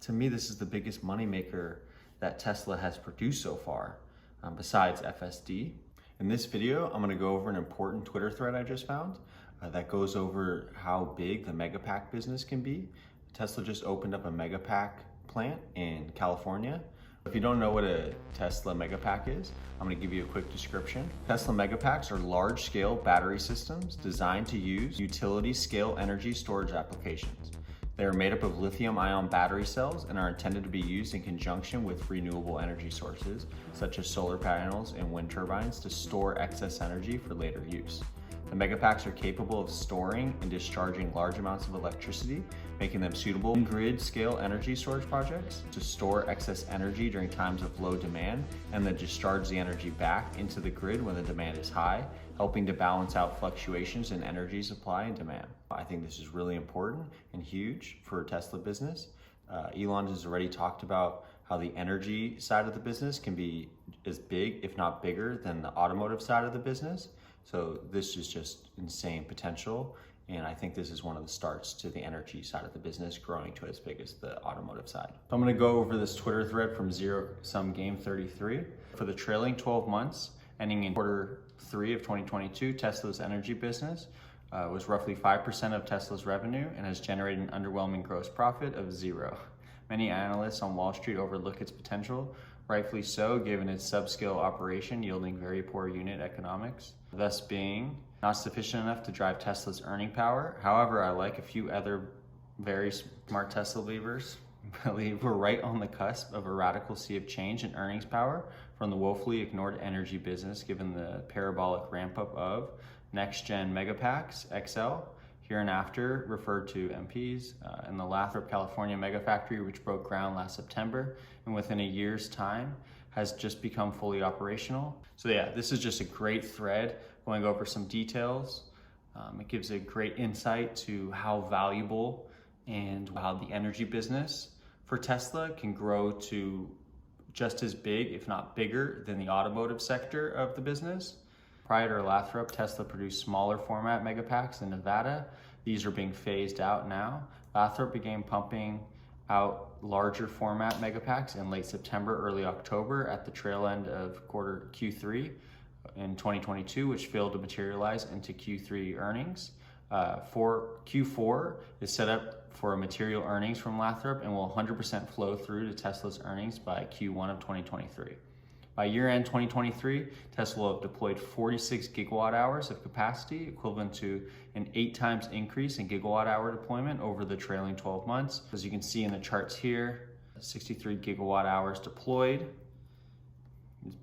To me, this is the biggest moneymaker that Tesla has produced so far, besides FSD. In this video, I'm gonna go over an important Twitter thread I just found that goes over how big the Megapack business can be. Tesla just opened up a Megapack plant in California. If you don't know what a Tesla Megapack is, I'm gonna give you a quick description. Tesla Megapacks are large-scale battery systems designed to use utility-scale energy storage applications. They are made up of lithium-ion battery cells and are intended to be used in conjunction with renewable energy sources, such as solar panels and wind turbines, to store excess energy for later use. The Megapacks are capable of storing and discharging large amounts of electricity, making them suitable in grid-scale energy storage projects to store excess energy during times of low demand and then discharge the energy back into the grid when the demand is high, helping to balance out fluctuations in energy supply and demand. I think this is really important and huge for Tesla business. Elon has already talked about how the energy side of the business can be as big, if not bigger, than the automotive side of the business. So this is just insane potential. And I think this is one of the starts to the energy side of the business growing to as big as the automotive side. So I'm gonna go over this Twitter thread from Zero Sum Game 33. For the trailing 12 months, ending in Q3 of 2022, Tesla's energy business was roughly 5% of Tesla's revenue and has generated an underwhelming gross profit of 0. Many analysts on Wall Street overlook its potential, rightfully so, given its subscale operation yielding very poor unit economics, thus being not sufficient enough to drive Tesla's earning power. However, I like a few other very smart Tesla believers believe we're right on the cusp of a radical sea of change in earnings power from the woefully ignored energy business, given the parabolic ramp up of next-gen Megapacks XL, hereinafter referred to MPs, and the Lathrop, California Megafactory, which broke ground last September, and within a year's time has just become fully operational. So yeah, this is just a great thread going over some details. It gives a great insight to how valuable and how the energy business for Tesla can grow to just as big, if not bigger, than the automotive sector of the business. Prior to Lathrop, Tesla produced smaller format Megapacks in Nevada. These are being phased out now. Lathrop began pumping out larger format Megapacks in late September, early October at the trail end of Q3 in 2022, which failed to materialize into Q3 earnings. For Q4 is set up for a material earnings from Lathrop and will 100% flow through to Tesla's earnings by Q1 of 2023. By year-end 2023, Tesla will have deployed 46 gigawatt hours of capacity, equivalent to an 8 times increase in gigawatt hour deployment over the trailing 12 months. As you can see in the charts here, 63 gigawatt hours deployed.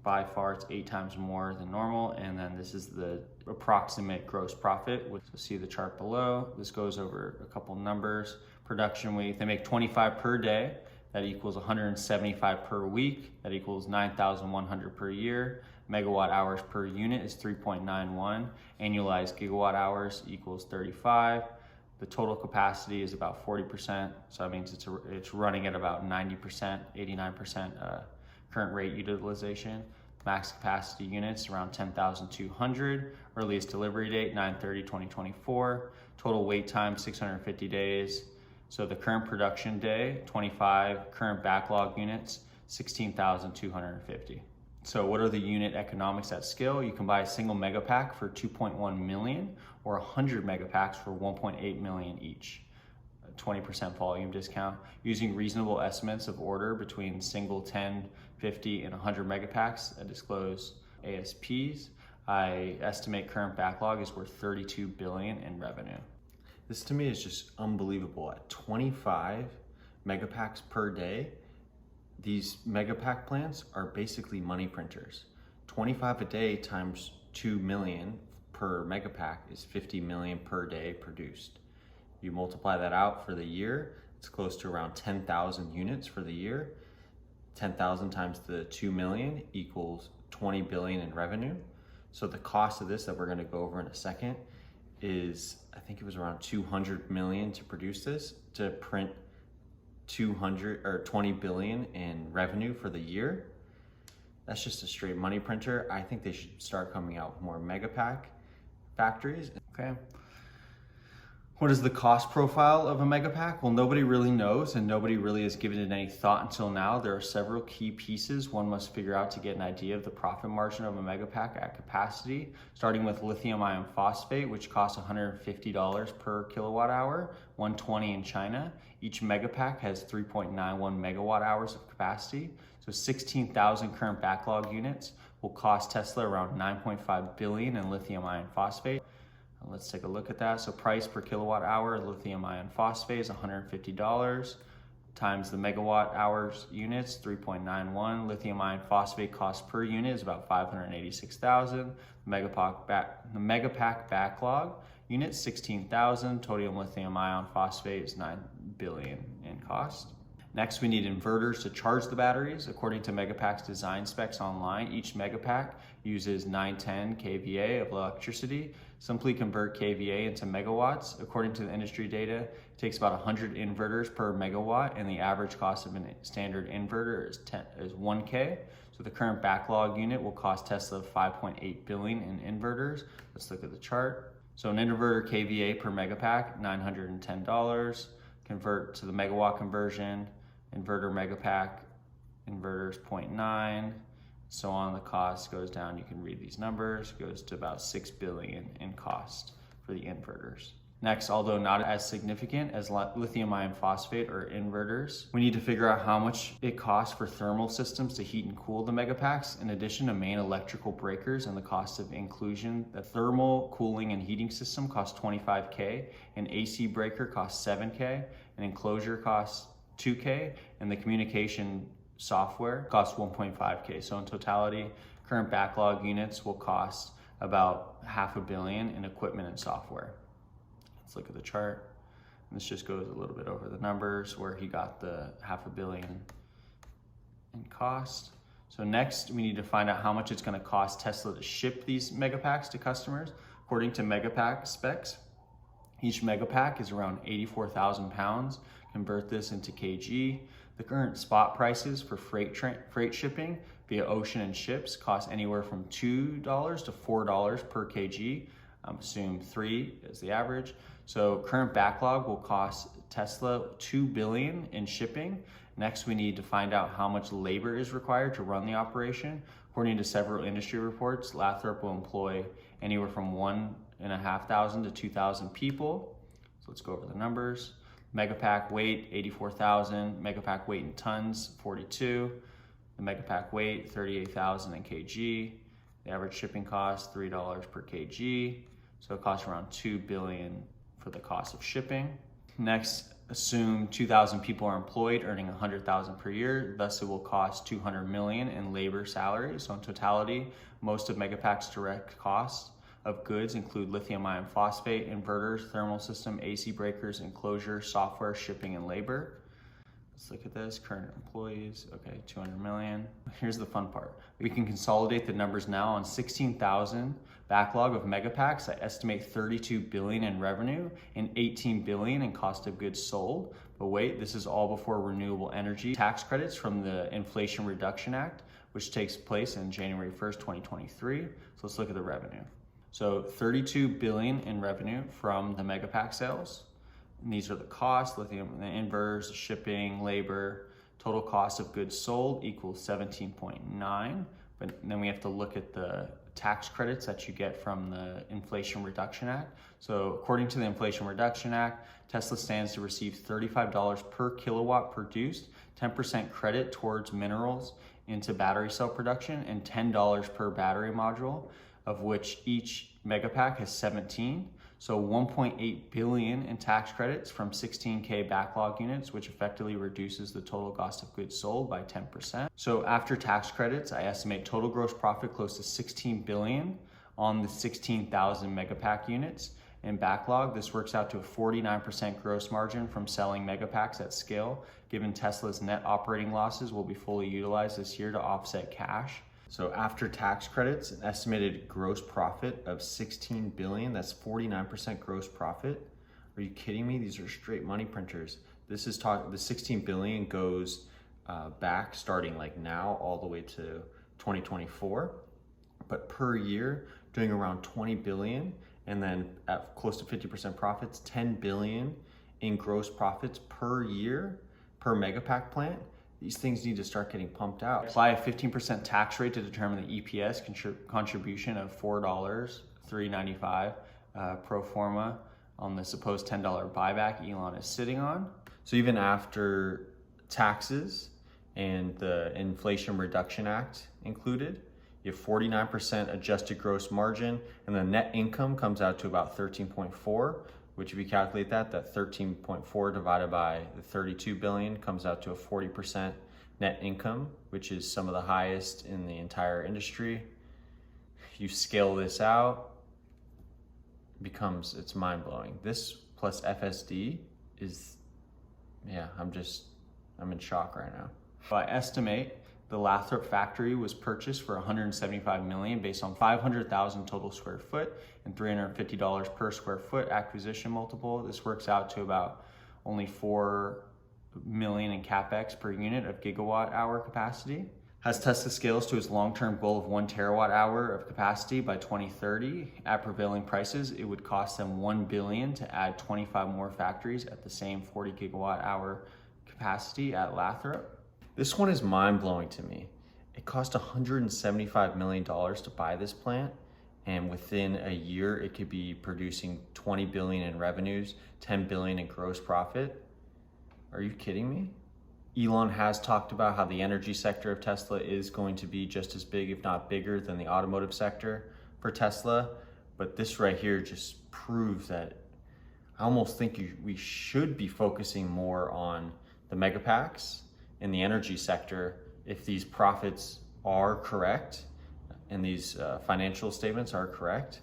By far, it's 8 times more than normal. And then this is the approximate gross profit, which you'll see the chart below. This goes over a couple numbers. Production week, they make 25 per day. That equals 175 per week. That equals 9,100 per year. Megawatt hours per unit is 3.91. Annualized gigawatt hours equals 35. The total capacity is about 40%. So that means it's running at about 90%, 89% current rate utilization. Max capacity units around 10,200. Earliest delivery date 9/30/2024. Total wait time 650 days. So the current production day, 25, current backlog units, 16,250. So what are the unit economics at scale? You can buy a single Megapack for 2.1 million or 100 Megapacks for 1.8 million each. A 20% volume discount. Using reasonable estimates of order between single 10, 50, and 100 Megapacks that disclose ASPs, I estimate current backlog is worth 32 billion in revenue. This to me is just unbelievable. At 25 Megapacks per day, these Megapack plants are basically money printers. 25 a day times 2 million per Megapack is 50 million per day produced. You multiply that out for the year, it's close to around 10,000 units for the year. 10,000 times the 2 million equals 20 billion in revenue. So the cost of this that we're gonna go over in a second is, I think it was around 200 million to produce this, to print 20 billion in revenue for the year. That's just a straight money printer. I think they should start coming out with more Megapack factories. Okay. What is the cost profile of a Megapack? Well, nobody really knows, and nobody really has given it any thought until now. There are several key pieces one must figure out to get an idea of the profit margin of a Megapack at capacity, starting with lithium iron phosphate, which costs $150 per kilowatt hour, $120 in China. Each Megapack has 3.91 megawatt hours of capacity. So 16,000 current backlog units will cost Tesla around $9.5 billion in lithium iron phosphate. Let's take a look at that. So price per kilowatt hour, lithium iron phosphate is $150 times the megawatt hours units, 3.91. Lithium iron phosphate cost per unit is about $586,000. The Megapack backlog unit, 16,000. Total lithium ion phosphate is $9 billion in cost. Next, we need inverters to charge the batteries. According to Megapack's design specs online, each Megapack uses 910 kVA of electricity. Simply convert kVA into megawatts. According to the industry data, it takes about 100 inverters per megawatt, and the average cost of a standard inverter is 1K. So the current backlog unit will cost Tesla $5.8 billion in inverters. Let's look at the chart. So an inverter kVA per Megapack, $910. Convert to the megawatt conversion, inverter Megapack, inverters 0.9, so on. The cost goes down. You can read these numbers, goes to about $6 billion in cost for the inverters. Next, although not as significant as lithium iron phosphate or inverters, we need to figure out how much it costs for thermal systems to heat and cool the Megapacks. In addition to main electrical breakers and the cost of inclusion, the thermal cooling and heating system costs $25K, an AC breaker costs $7K, an enclosure costs $2K, and the communication software costs $1.5K. So in totality, current backlog units will cost about $500 million in equipment and software. Let's look at the chart. And this just goes a little bit over the numbers where he got the $500 million in cost. So next, we need to find out how much it's going to cost Tesla to ship these Megapacks to customers. According to Megapack specs, each Megapack is around 84,000 pounds. Convert this into kg. The current spot prices for freight shipping via ocean and ships cost anywhere from $2 to $4 per kg. Assume 3 is the average. So current backlog will cost Tesla $2 billion in shipping. Next, we need to find out how much labor is required to run the operation. According to several industry reports, Lathrop will employ anywhere from 1,500 to 2,000 people. So let's go over the numbers. Megapack weight, 84,000. Megapack weight in tons, 42. The Megapack weight, 38,000 in kg. The average shipping cost, $3 per kg. So it costs around $2 billion for the cost of shipping. Next, assume 2,000 people are employed, earning 100,000 per year. Thus, it will cost $200 million in labor salaries. So in totality, most of Megapack's direct costs of goods include lithium iron phosphate, inverters, thermal system, AC breakers, enclosure, software, shipping, and labor. Let's look at this, current employees, okay, 200 million. Here's the fun part. We can consolidate the numbers now on 16,000 backlog of Megapacks. I estimate 32 billion in revenue and 18 billion in cost of goods sold. But wait, this is all before renewable energy tax credits from the Inflation Reduction Act, which takes place in January 1st, 2023. So let's look at the revenue. So 32 billion in revenue from the Megapack sales. And these are the costs, lithium, the inverters, shipping, labor. Total cost of goods sold equals 17.9. But then we have to look at the tax credits that you get from the Inflation Reduction Act. So according to the Inflation Reduction Act, Tesla stands to receive $35 per kilowatt produced, 10% credit towards minerals into battery cell production, and $10 per battery module, of which each Megapack has 17. So 1.8 billion in tax credits from 16K backlog units, which effectively reduces the total cost of goods sold by 10%. So after tax credits, I estimate total gross profit close to 16 billion on the 16,000 Megapack units in backlog. This works out to a 49% gross margin from selling Megapacks at scale, given Tesla's net operating losses will be fully utilized this year to offset cash. So after tax credits, an estimated gross profit of 16 billion, that's 49% gross profit. Are you kidding me? These are straight money printers. This is the 16 billion goes back starting like now all the way to 2024, but per year doing around 20 billion and then at close to 50% profits, 10 billion in gross profits per year per Megapack plant. These things need to start getting pumped out. Apply a 15% tax rate to determine the EPS contribution of $4.395 pro forma on the supposed $10 buyback Elon is sitting on. So even after taxes and the Inflation Reduction Act included, you have 49% adjusted gross margin, and the net income comes out to about 13.4, which if you calculate that 13.4 divided by the 32 billion comes out to a 40% net income, which is some of the highest in the entire industry. You scale this out, it's mind-blowing. This plus FSD is, I'm in shock right now. So I estimate the Lathrop factory was purchased for $175 million based on 500,000 total square foot and $350 per square foot acquisition multiple. This works out to about only $4 million in CapEx per unit of gigawatt hour capacity. As Tesla scales to its long-term goal of 1 terawatt hour of capacity by 2030, at prevailing prices, it would cost them $1 billion to add 25 more factories at the same 40 gigawatt hour capacity at Lathrop. This one is mind-blowing to me. It cost $175 million to buy this plant, and within a year it could be producing 20 billion in revenues, 10 billion in gross profit. Are you kidding me? Elon has talked about how the energy sector of Tesla is going to be just as big, if not bigger, than the automotive sector for Tesla. But this right here just proves that I almost think we should be focusing more on the Megapacks in the energy sector if these profits are correct and these financial statements are correct.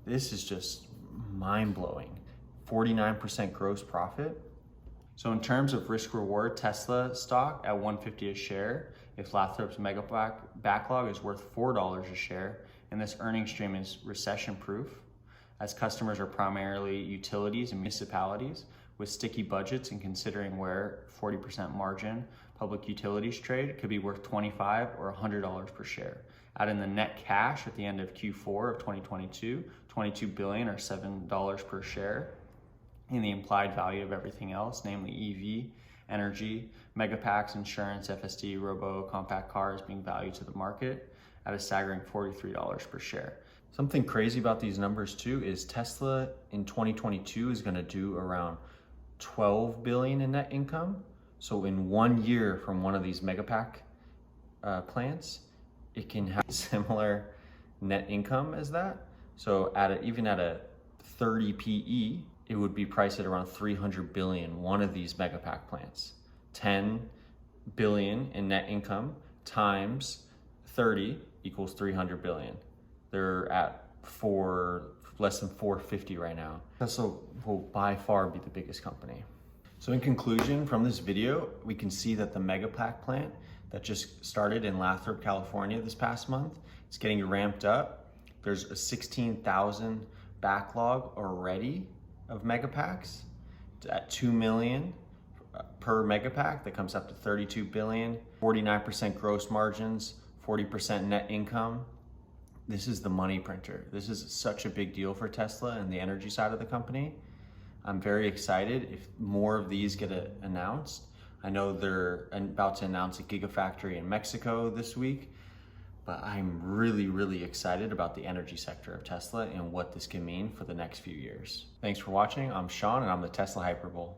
This is just mind-blowing. 49% gross profit. So in terms of risk reward, Tesla stock at $150 a share, if Lathrop's Megapack backlog is worth $4 a share, and this earning stream is recession proof, as customers are primarily utilities and municipalities with sticky budgets, and considering where 40% margin public utilities trade, could be worth $25 or $100 per share. Add in the net cash at the end of Q4 of 2022, 22 billion or $7 per share, and the implied value of everything else, namely EV, energy, Megapacks, insurance, FSD, robo, compact cars being valued to the market at a staggering $43 per share. Something crazy about these numbers too is Tesla in 2022 is gonna do around 12 billion in net income. So in 1 year from one of these Megapack plants, it can have similar net income as that. So even at a 30 PE, it would be priced at around 300 billion, one of these Megapack plants. 10 billion in net income times 30 equals 300 billion. They're at less than 450 right now. Tesla will by far be the biggest company. So in conclusion, from this video, we can see that the Megapack plant that just started in Lathrop, California this past month, it's getting ramped up. There's a 16,000 backlog already of Megapacks. It's at 2 million per Megapack. That comes up to 32 billion, 49% gross margins, 40% net income. This is the money printer. This is such a big deal for Tesla and the energy side of the company. I'm very excited if more of these get announced. I know they're about to announce a gigafactory in Mexico this week, but I'm really, really excited about the energy sector of Tesla and what this can mean for the next few years. Thanks for watching. I'm Sean and I'm the Tesla Hyperbull.